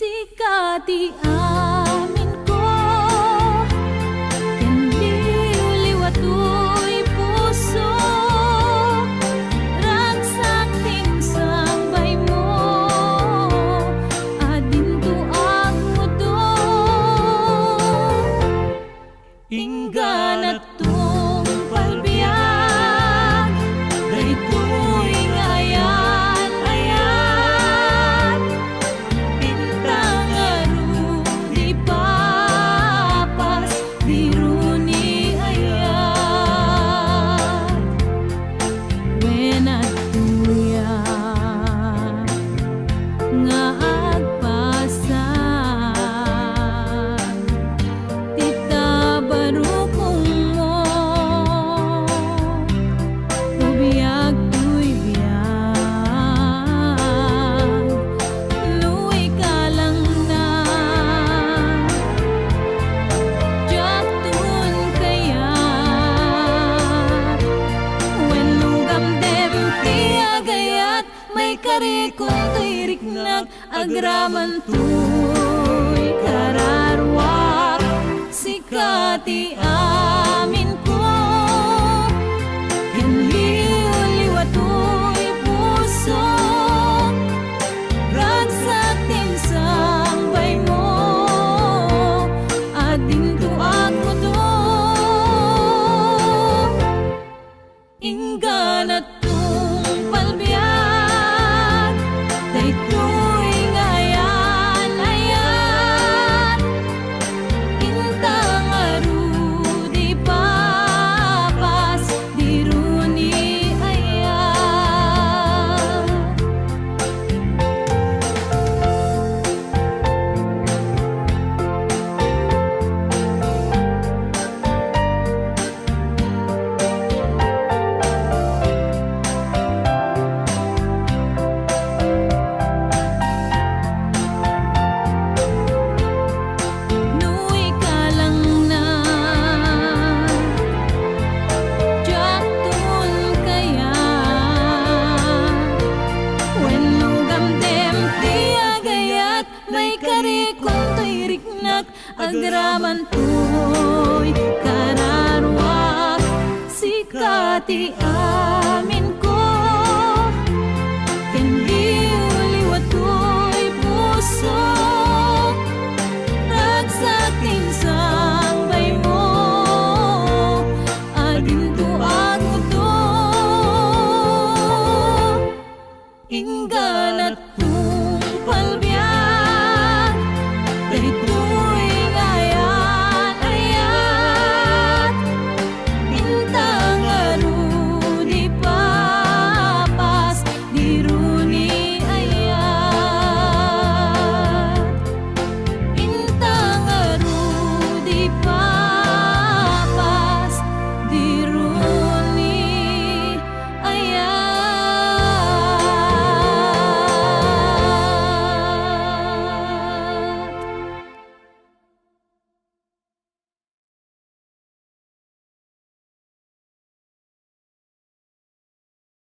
Sikati amin ko, kanliw-liwato'y puso, ragsak tinsambay mo, adinto ang mudo. Ingganat tong palbiag, daytoy ngayan ayan, pintang aru di papas, diruni ayan. When at tuya nga agpasan, tita barukong mo, ubiyag tuy biyag, luwi ka lang na, jatun kaya, when lugam dem tiagayat, may karikong tuy riknag, agraman tuy kararwak. Sikati amin ko, kanliw-liwato'y puso, ragsak tinsambay mo, adinto ang mudo. Ingganat tong palbiag, daytoy ngayan ayan, intang aru di papas, diruni ayan. Nuwi ka lang na, jatun kaya, when lugam dem tiagayat, may karikong tuy riknak, agraman tuy kararwak. Sikati amin